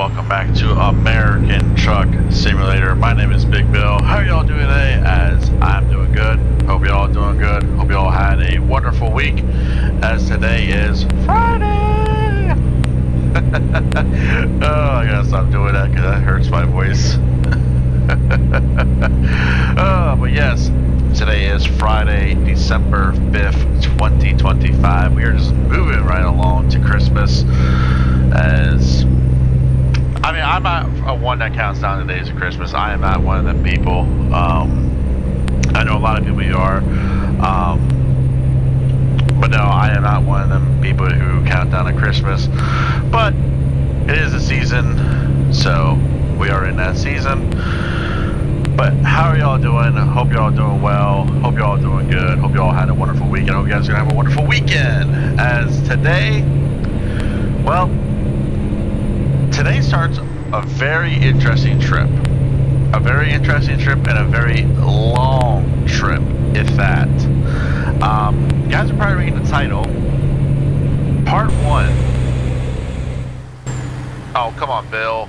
welcome back to American Truck Simulator. My name is Big Bill. How are y'all doing today? As I'm doing good. Hope y'all doing good. Hope y'all had a wonderful week, as today is Friday. Oh, I gotta stop doing that because that hurts my voice. But yes, today is Friday, December 5th, 2025. We are just moving right along to Christmas. I'm not a one that counts down the days of Christmas. I am not one of them people. I know a lot of people are. But no, I am not one of them people who count down to Christmas. But it is a season, so we are in that season. But how are y'all doing? Hope y'all doing well. Hope y'all doing good. Hope y'all had a wonderful weekend. Hope you guys are gonna have a wonderful weekend. As today, well, today starts a very interesting trip. A very interesting trip and a very long trip, if that. You guys are probably reading the title. Part 1. Oh, come on, Bill.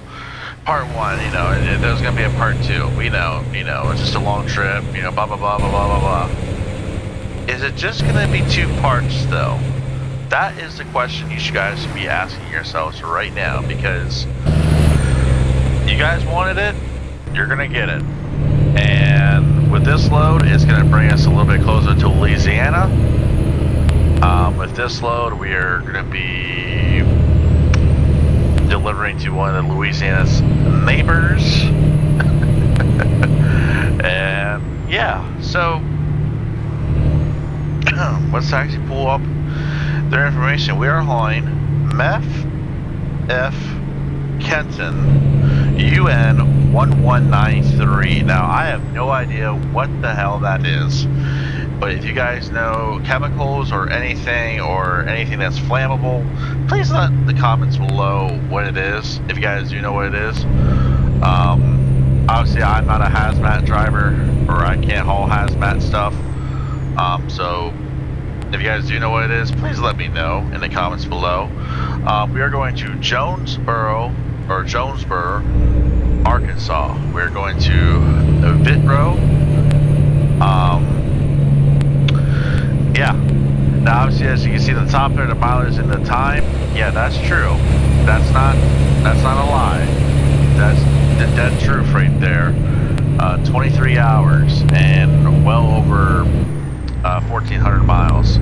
Part 1, you know, there's going to be a part 2. We know, it's just a long trip, blah, blah, blah, blah, blah, blah, blah. Is it just going to be 2 parts, though? That is the question you guys should be asking yourselves right now, because you guys wanted it, you're going to get it. And with this load, it's going to bring us a little bit closer to Louisiana. With this load, we are going to be delivering to one of the Louisiana's neighbors. And yeah, so let's actually pull up their information. We are hauling MEK UN1193. Now, I have no idea what the hell that is, but if you guys know chemicals or anything that's flammable, please let the comments below what it is, if you guys do know what it is. Obviously, I'm not a hazmat driver, or I can't haul hazmat stuff, so if you guys do know what it is, please let me know in the comments below. We are going to Jonesboro, Arkansas. We're going to Vitro. Yeah. Now, obviously, as you can see the top there, the mileage and the time. Yeah, that's true. That's not a lie. That's the dead truth right there. 23 hours and well over 1,400 miles.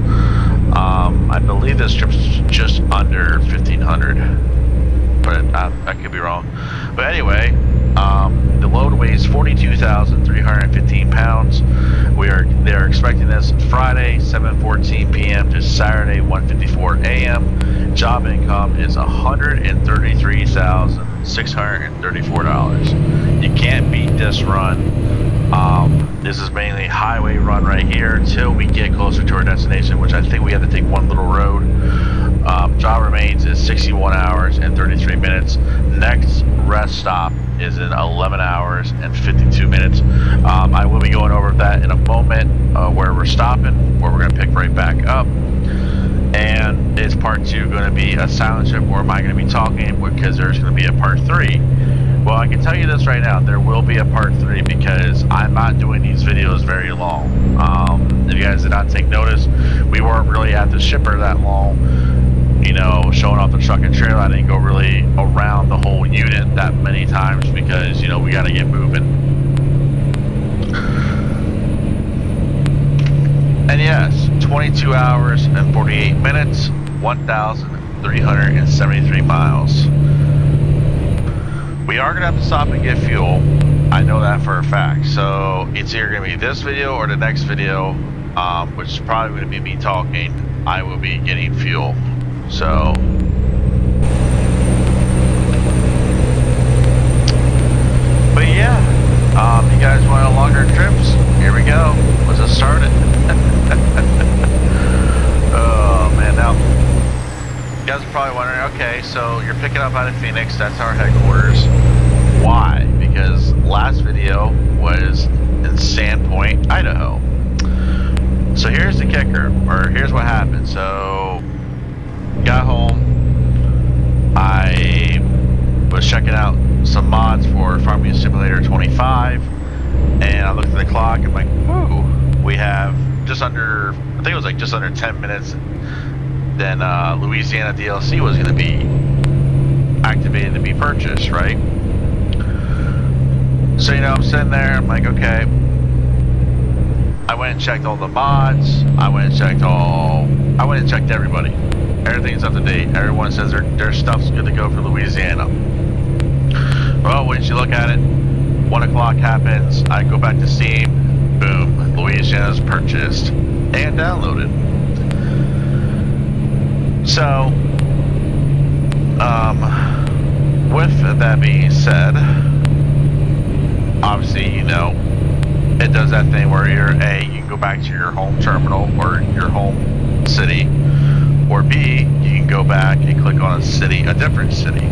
I believe this trip's just under 1,500, but I could be wrong. But anyway, the load weighs 42,315 pounds. They are expecting this Friday, 7:14 p.m. to Saturday, 1:54 a.m. Job income is $133,634. You can't beat this run. This is mainly highway run right here until we get closer to our destination, which I think we have to take one little road. Job remains is 61 hours and 33 minutes. Next rest stop is in 11 hours and 52 minutes. I will be going over that in a moment, where we're stopping, where we're going to pick right back up. And is part 2 going to be a silent trip, or am I going to be talking, because there's going to be a part 3? Well, I can tell you this right now, there will be a part 3, because I'm not doing these videos very long. If you guys did not take notice, we weren't really at the shipper that long, showing off the truck and trailer. I didn't go really around the whole unit that many times, because, we got to get moving. And yes, 22 hours and 48 minutes, 1,373 miles. We are going to have to stop and get fuel. I know that for a fact. So it's either going to be this video or the next video, which is probably going to be me talking. I will be getting fuel. So but yeah, you guys want longer trips? Here we go. Let's just start it. Oh man, now you guys are probably wondering, okay, so you're picking up out of Phoenix, that's our headquarters. Why? Because last video was in Sandpoint, Idaho. So here's the kicker, or here's what happened. So got home, I was was checking out some mods for Farming Simulator 25, and I looked at the clock and I'm like, whoo, we have just under, I think it was like just under 10 minutes, then Louisiana DLC was going to be activated to be purchased, right? So, you know, I'm sitting there, I'm like, okay. I went and checked all the mods, I went and checked everybody. Everything's up to date. Everyone says their stuff's good to go for Louisiana. Well, once you look at it, 1 o'clock happens, I go back to Steam, boom, Louisiana's purchased and downloaded. So, with that being said, obviously, you know, it does that thing where you can go back to your home terminal or your home city, or B, you can go back and click on a different city,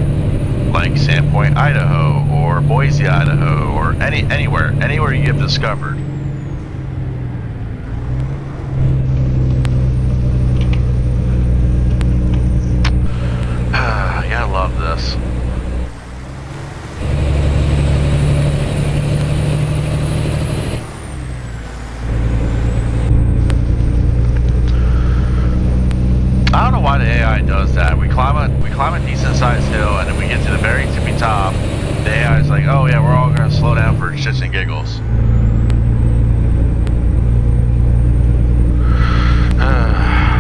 like Sandpoint, Idaho, or Boise, Idaho, or anywhere you have discovered. Yeah, I love this. I don't know why the AI does that. We climb a decent sized hill, and then we get to the very tippy top. The AI is like, oh yeah, we're all gonna slow down for shits and giggles.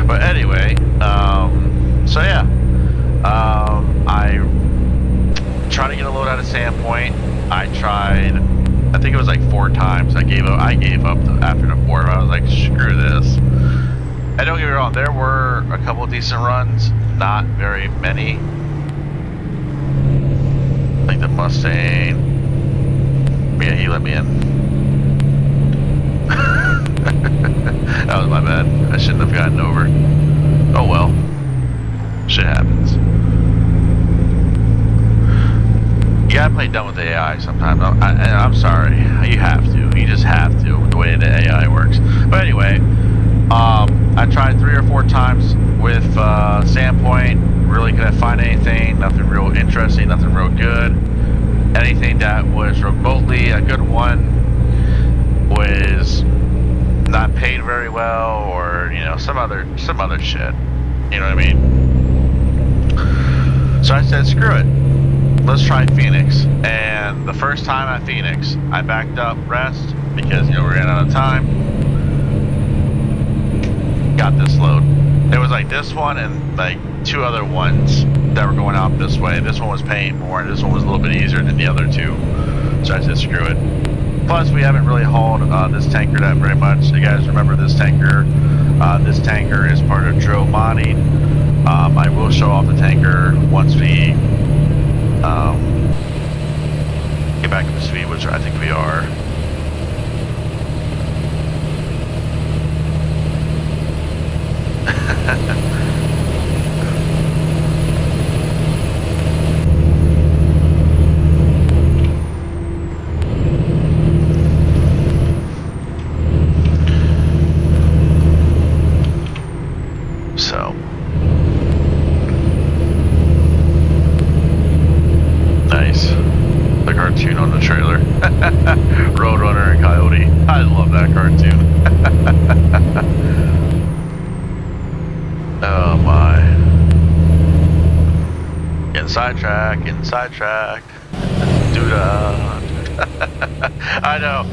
But anyway, so yeah, I tried to get a load out of Sandpoint. I think it was like 4 times. I gave up after the 4th. I was like, screw this. And don't get me wrong, there were a couple of decent runs, not very many. I think the Mustang, yeah, he let me in. That was my bad. I shouldn't have gotten over. Oh well, shit happens. You gotta play dumb with the AI sometimes. I'm sorry, you have to. You just have to, the way the AI works. But anyway, I tried 3 or 4 times with Sandpoint. Really couldn't find anything. Nothing real interesting. Nothing real good. Anything that was remotely a good one was not paid very well, or you know, some other shit. You know what I mean? So I said, screw it. Let's try Phoenix. And the first time at Phoenix, I backed up rest because you know we ran out of time. Got this load. There was like this one and like 2 other ones that were going out this way. This one was paying more, and this one was a little bit easier than the other 2. So I said, screw it. Plus, we haven't really hauled this tanker that very much. You guys remember this tanker? This tanker is part of Dro Modding. I will show off the tanker once we get back up to speed, which I think we are. So nice. The cartoon on the trailer. Roadrunner and Coyote. I love that cartoon. Oh my. Getting sidetracked. Doo-dah. I know.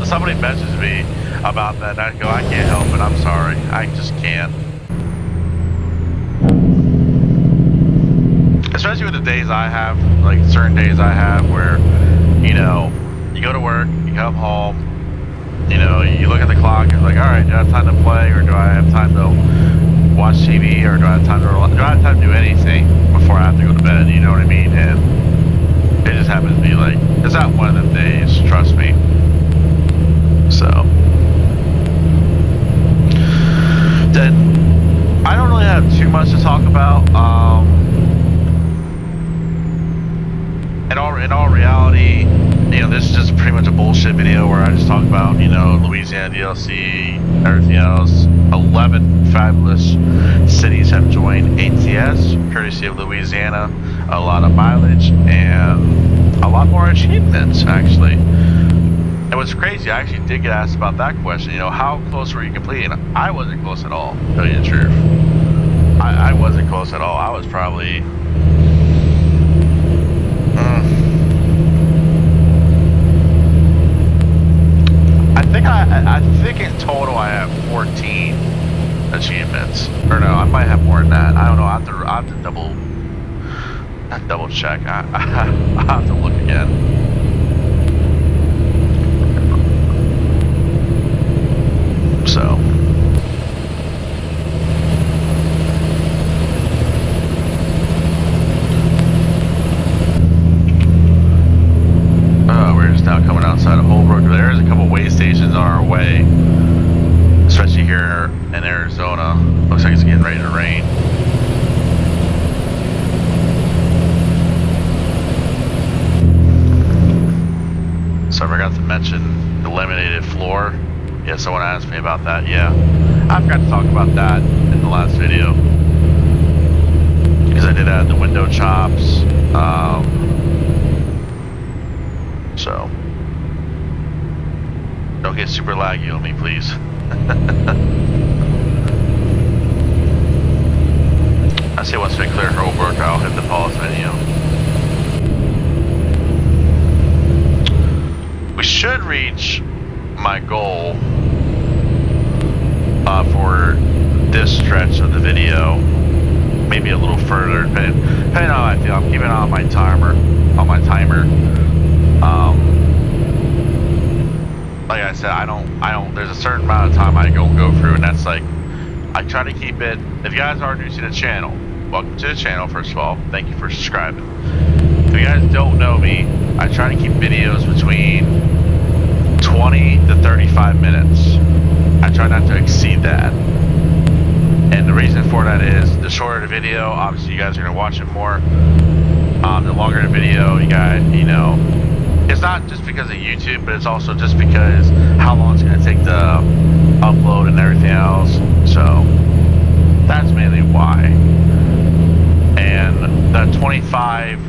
Somebody messaged me about that, and I go, I can't help it, I'm sorry. I just can't. Especially with the days I have, like certain days I have where, you know, you go to work, you come home, you know, you look at the clock, and it's like, alright, do I have time to play, or do I have time to watch TV, or do I have time to do anything before I have to go to bed, you know what I mean? And it just happens to be like, it's not one of them days, trust me. So then I don't really have too much to talk about. In all reality, you know, this is just pretty much a bullshit video where I just talk about, you know, Louisiana DLC, everything else. 11 fabulous cities have joined ATS, courtesy of Louisiana. a lot of mileage, and a lot more achievements, actually. And what's crazy, I actually did get asked about that question. You know, how close were you completing? I wasn't close at all, to tell you the truth. I wasn't close at all. I was probably... I think in total I have 14 achievements. Or no, I might have more than that. I don't know. I have to double check. I have to look again. So. We're just now coming outside of Holbrook. There's a couple way stations on our way, especially here in Arizona. Looks like it's getting ready to rain. So I forgot to mention the laminated floor. Yeah, someone asked me about that. Yeah, I forgot to talk about that in the last video because I did add the window chops. So don't get super laggy on me, please. I say once we clear Holbrook, I'll hit the pause menu. We should reach my goal for this stretch of the video, maybe a little further, depending on how I feel. I'm keeping on my timer. Like I said, I don't, there's a certain amount of time I don't go through, and that's like, I try to keep it, if you guys are new to the channel, welcome to the channel, first of all, thank you for subscribing. If you guys don't know me, I try to keep videos between 20 to 35 minutes. I try not to exceed that. And the reason for that is, the shorter the video, obviously you guys are gonna watch it more. The longer the video, you guys, you know, it's not just because of YouTube, but it's also just because how long it's going to take to upload and everything else. So that's mainly why. And the 25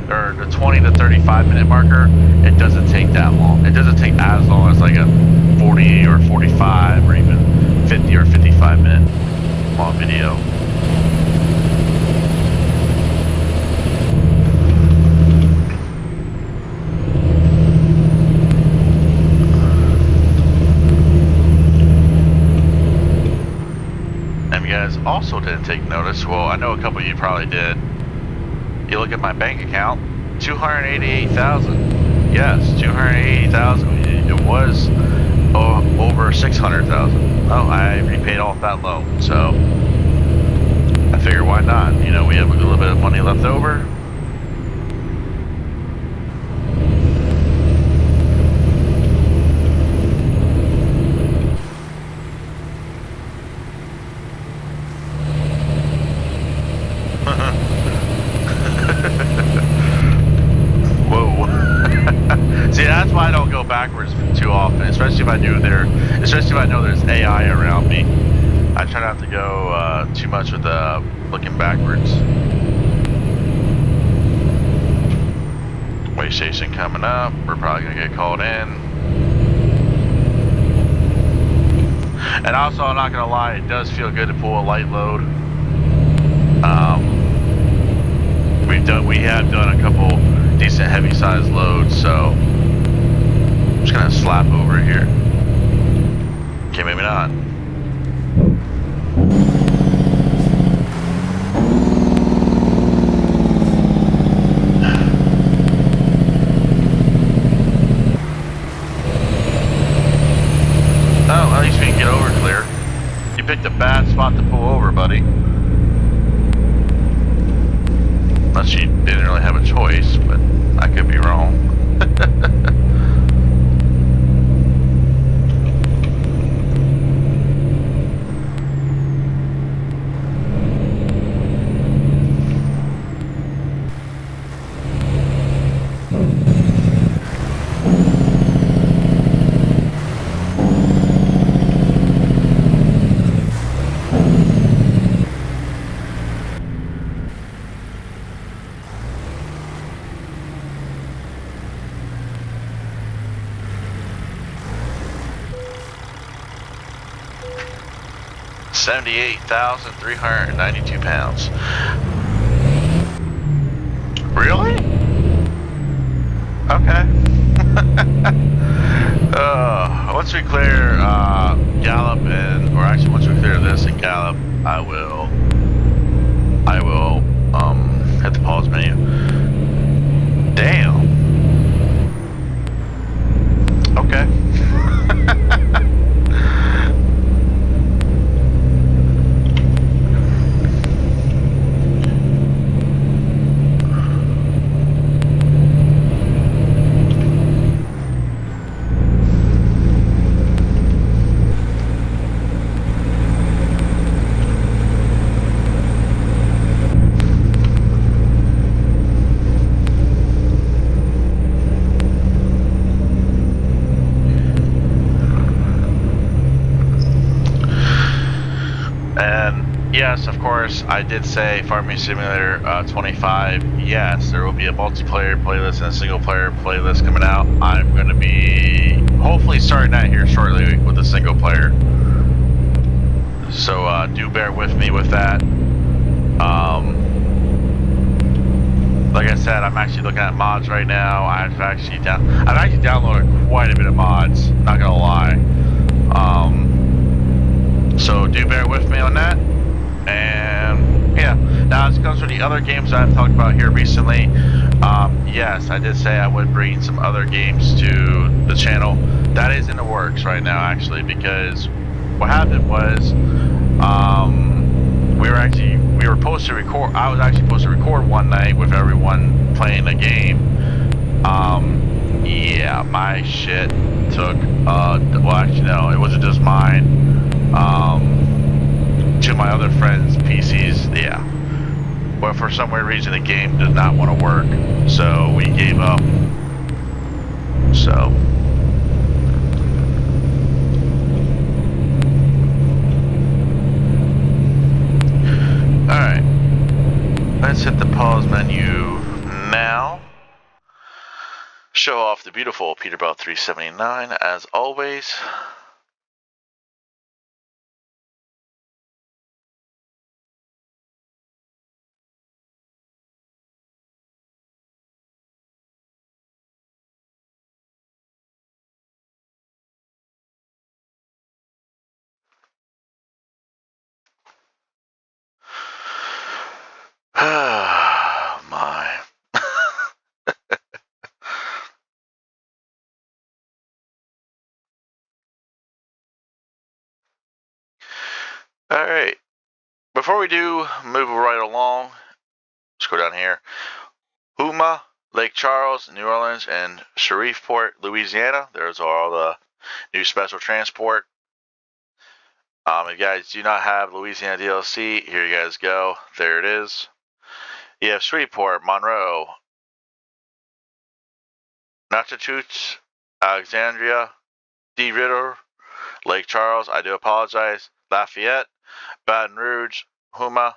or the 20 to 35 minute marker, it doesn't take that long. It doesn't take as long as like a 40 or 45 or even 50 or 55 minute long video. Also didn't take notice. Well, I know a couple of you probably did. You look at my bank account, 288,000. Yes, 280,000. It was over 600,000. Oh, I repaid off that loan, so I figured why not? You know, we have a little bit of money left over. Backwards too often, especially if I know there's AI around me. I try not to go too much with looking backwards. Way station coming up. We're probably gonna get called in. And also, I'm not gonna lie, it does feel good to pull a light load. We have done a couple decent heavy size loads, so I'm just gonna slap over here. Okay, maybe not. Oh, at least we can get over clear. You picked a bad spot to pull over, buddy. Unless you didn't really have a choice, but I could be wrong. 78,392 pounds. Really? Okay. Once we clear Gallup or actually once we clear this and Gallup, I will hit the pause menu. Damn. Okay. And yes, of course, I did say Farming Simulator 25. Yes, there will be a multiplayer playlist and a single player playlist coming out. I'm going to be hopefully starting that here shortly with a single player. So do bear with me with that. Like I said, I'm actually looking at mods right now. I've actually downloaded quite a bit of mods, not gonna lie. So do bear with me on that. And yeah, now as it comes to the other games I've talked about here recently, yes, I did say I would bring some other games to the channel. That is in the works right now, actually, because what happened was, we were supposed to record. I was actually supposed to record one night with everyone playing the game. Yeah, my shit took. Well, actually, no, it wasn't just mine. To my other friends' PCs, yeah. But for some weird reason, the game did not want to work, so we gave up. So. Alright, let's hit the pause menu now. Show off the beautiful Peterbilt 379 as always. My. Alright, before we do move right along, let's go down here. Houma, Lake Charles, New Orleans, and Shreveport, Louisiana. Those are all the new special transport. If you guys do not have Louisiana DLC, here you guys go. There it is. You have Shreveport, Monroe, Natchitoches, Alexandria, DeRidder, Lake Charles, I do apologize, Lafayette, Baton Rouge, Houma,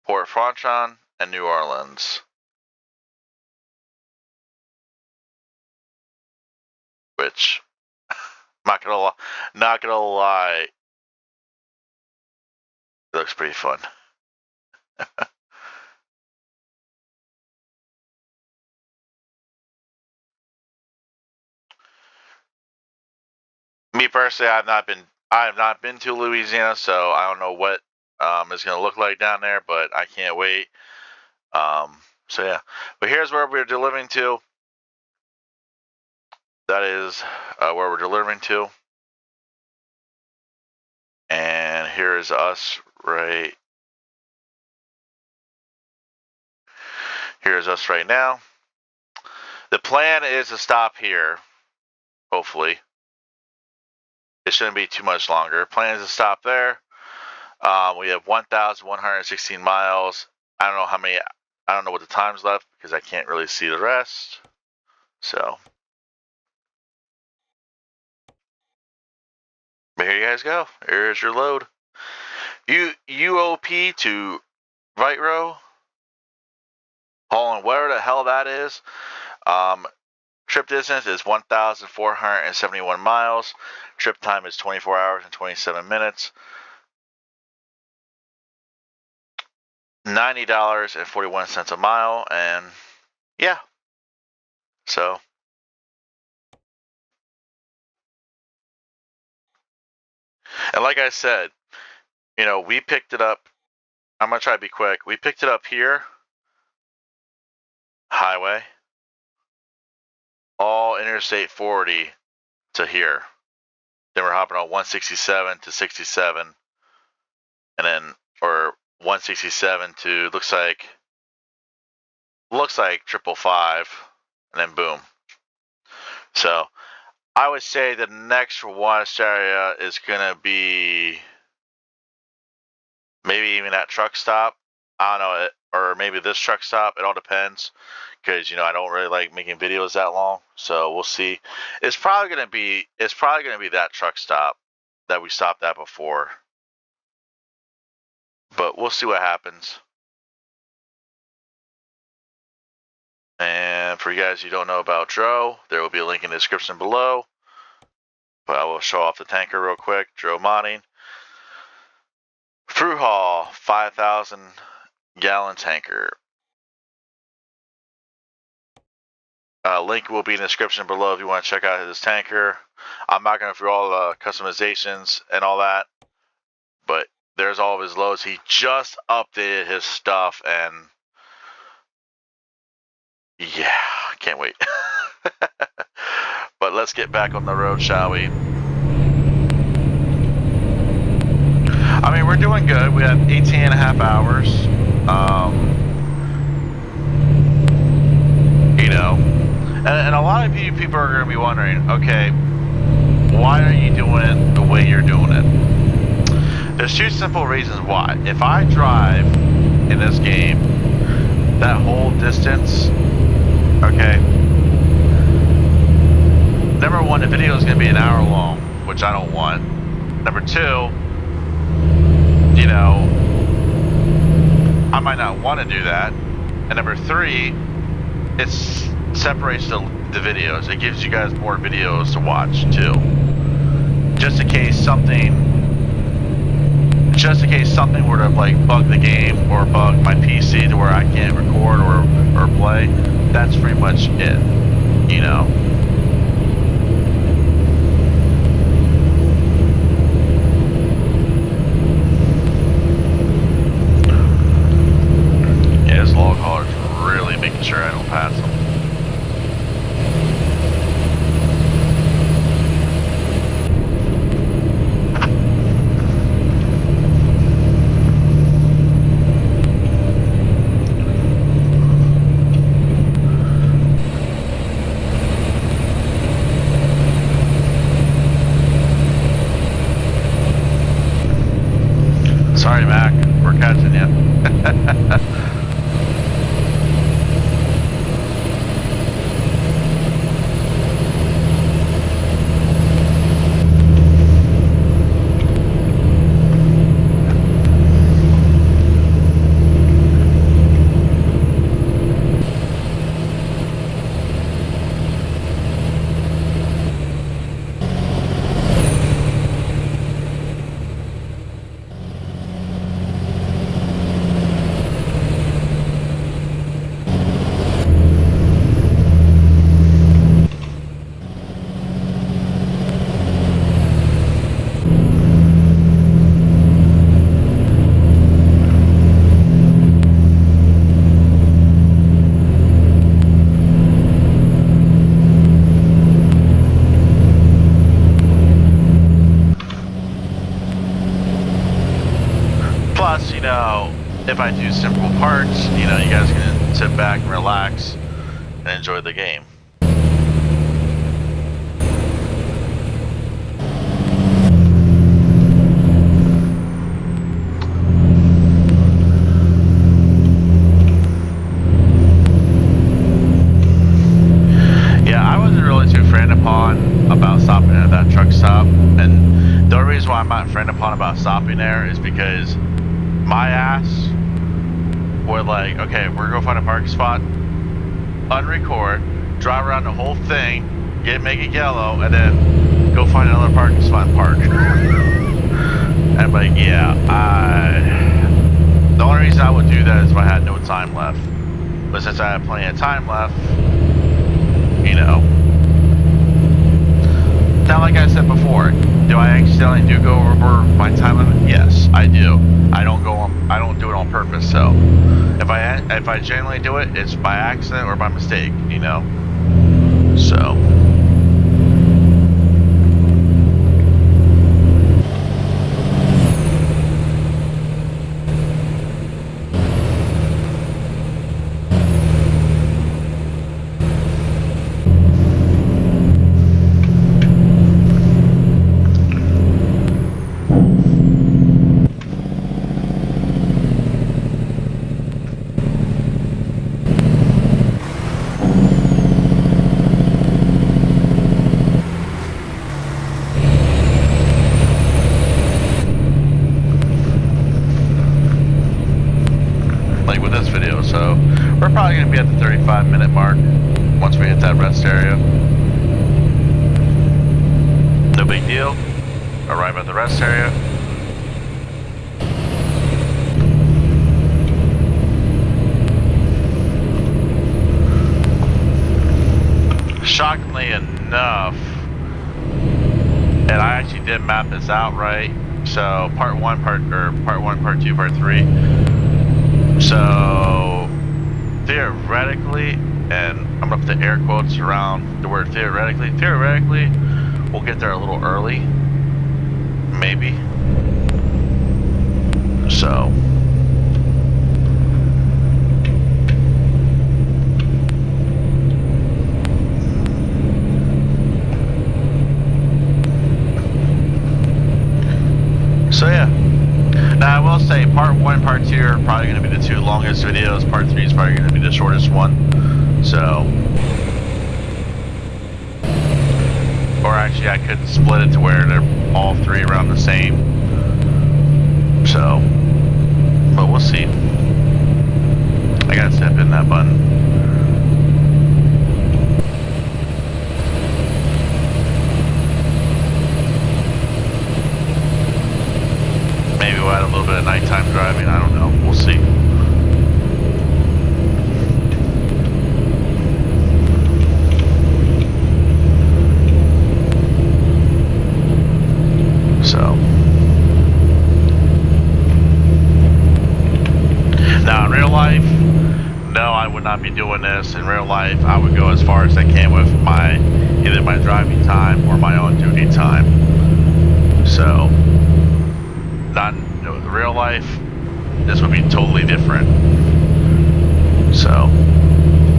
Port Franchon, and New Orleans. Which, not gonna lie, it looks pretty fun. Me personally, I have not been to Louisiana, so I don't know what it's gonna look like down there, but I can't wait. So yeah, but here's where we're delivering to. That is where we're delivering to, and here is us right. Here's us right now. The plan is to stop here. Hopefully, it shouldn't be too much longer. Plan is to stop there. We have 1,116 miles. I don't know how many. I don't know what the time's left because I can't really see the rest. So, but here you guys go. Here's your load. UOP to Vitro. Hauling where the hell that is. Trip distance is 1,471 miles. Trip time is 24 hours and 27 minutes. $90.41 a mile, and yeah. So and like I said, you know, we picked it up. I'm gonna try to be quick. We picked it up here, highway, all Interstate 40 to here. Then we're hopping on 167 to 67, and then or 167 to looks like 555, and then boom. So I would say the next watch area is gonna be maybe even that truck stop. I don't know, or maybe this truck stop. It all depends, because you know I don't really like making videos that long. So we'll see. It's probably gonna be that truck stop that we stopped at before. But we'll see what happens. And for you guys who don't know about Dro, there will be a link in the description below. But I will show off the tanker real quick. Dro Modding. Fruehauf 5,000 gallon tanker. Link will be in the description below if you want to check out this tanker. I'm not going to go through all the customizations and all that, but there's all of his loads. He just updated his stuff, and yeah, can't wait. But let's get back on the road, shall we? I mean, we're doing good. We have 18 and a half hours. You know, and a lot of you people are going to be wondering, okay, why are you doing it the way you're doing it? There's two simple reasons why. If I drive in this game that whole distance, okay, number one, the video is going to be an hour long, which I don't want. Number two, you know, I might not want to do that. And number three, it separates the videos. It gives you guys more videos to watch too. Just in case something were to like bug the game or bug my PC to where I can't record or play, that's pretty much it, you know. Yeah, this log hauler's really making sure I don't pass them. Sorry, Mac, we're catching you. Plus, you know, if I do simple parts, you know, you guys can sit back and relax and enjoy the game. Yeah, I wasn't really too frowned upon about stopping at that truck stop, and the only reason why I'm not frowned upon about stopping there is because my ass would like, okay, we're gonna find a parking spot, unrecord, drive around the whole thing, make it yellow, and then go find another parking spot and park. And I'm like, yeah, the only reason I would do that is if I had no time left. But since I have plenty of time left, you know. Now, like I said before, do I accidentally go over my time limit? Yes, I do. I don't do it on purpose. So, if I generally do it, it's by accident or by mistake. You know. So. So we're probably going to be at the 35-minute mark once we hit that rest area. No big deal. Arrive at the rest area. Shockingly enough, and I actually did map this out right. So part 1, part 2, part 3. So theoretically, and I'm gonna put the air quotes around the word theoretically, we'll get there a little early, maybe. So yeah. Now I will say part 1, part 2 are probably going to be the 2 longest videos. Part 3 is probably going to be the shortest one. So, or actually I could split it to where they're all 3 around the same. So, but we'll see. I gotta step in that button. Maybe we'll add a little bit of nighttime driving. I don't know. We'll see. So. Now, in real life, no, I would not be doing this. In real life, I would go as far as I can with either my driving time or my on duty time. So. Not in real life, this would be totally different. So,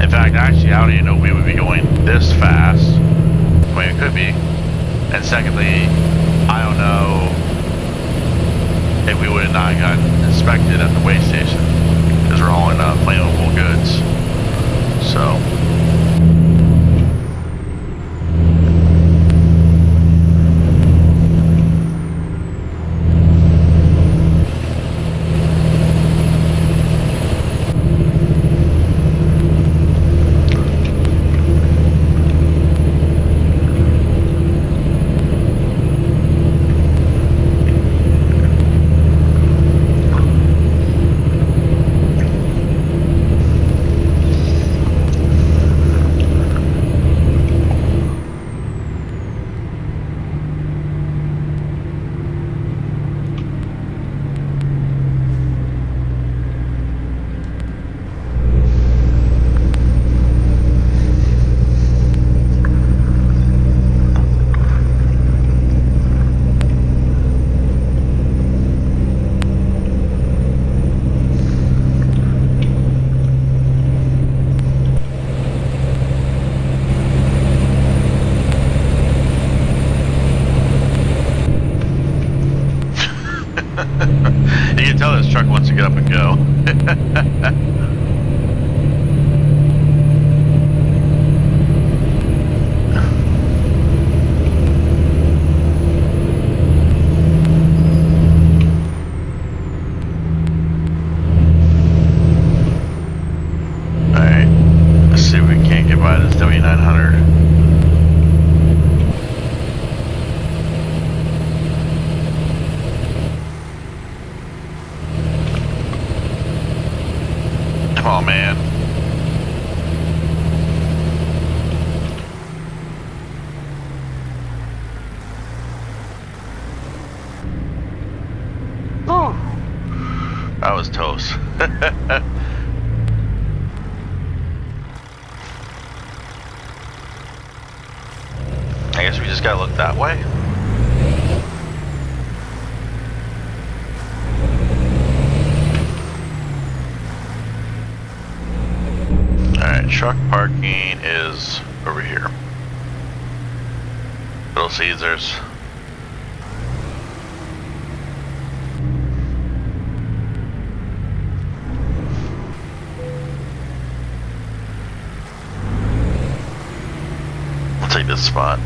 in fact, actually, I don't even know if we would be going this fast. I mean, it could be. And secondly, I don't know if we would have not gotten inspected at the weigh station because we're hauling flammable goods. So. Come on, man. Whew. That was toast. I guess we just gotta look that way. Alright, truck parking is over here. Little Caesars. I'll take this spot.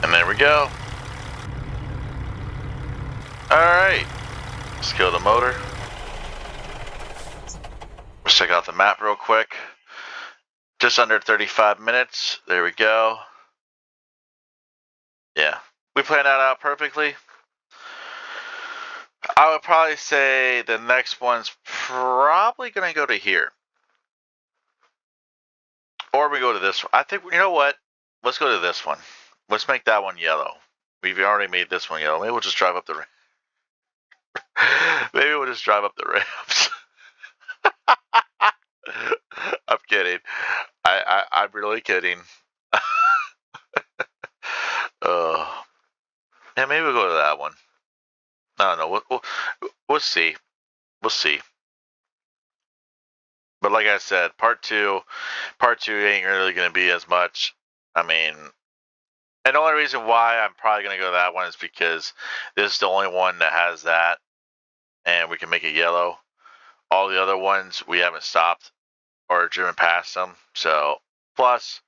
And there we go. Alright. Let's kill the motor. Let's check out the map real quick. Just under 35 minutes. There we go. Yeah. We planned that out perfectly. I would probably say the next one's probably going to go to here. Or we go to this one. I think, you know what? Let's go to this one. Let's make that one yellow. We've already made this one yellow. Maybe we'll just drive up the ramp. Maybe we'll just drive up the ramps. I'm kidding. I'm really kidding. Yeah, maybe we'll go to that one. I don't know. We'll see. We'll see. But like I said, part two ain't really going to be as much. I mean, and the only reason why I'm probably going to go to that one is because this is the only one that has that, and we can make it yellow. All the other ones, we haven't stopped or driven past them. So, plus,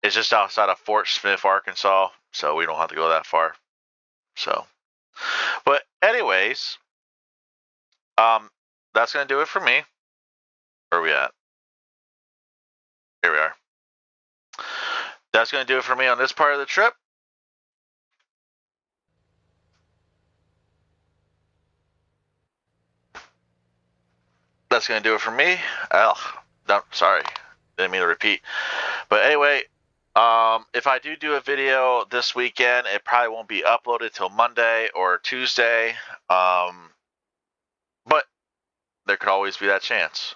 it's just outside of Fort Smith, Arkansas, so we don't have to go that far. So, but anyways, that's going to do it for me. Where are we at? Here we are. That's going to do it for me on this part of the trip. That's going to do it for me. Oh, no, sorry. Didn't mean to repeat. But anyway, if I do a video this weekend, it probably won't be uploaded till Monday or Tuesday. But there could always be that chance.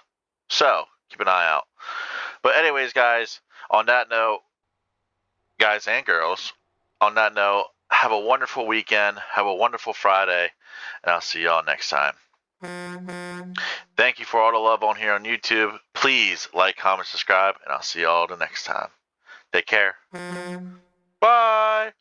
So, keep an eye out. But anyways, guys, on that note, guys and girls, on that note, have a wonderful weekend. Have a wonderful Friday. And I'll see y'all next time. Thank you for all the love on here on YouTube. Please like, comment, subscribe, and I'll see y'all the next time. Take care. Bye.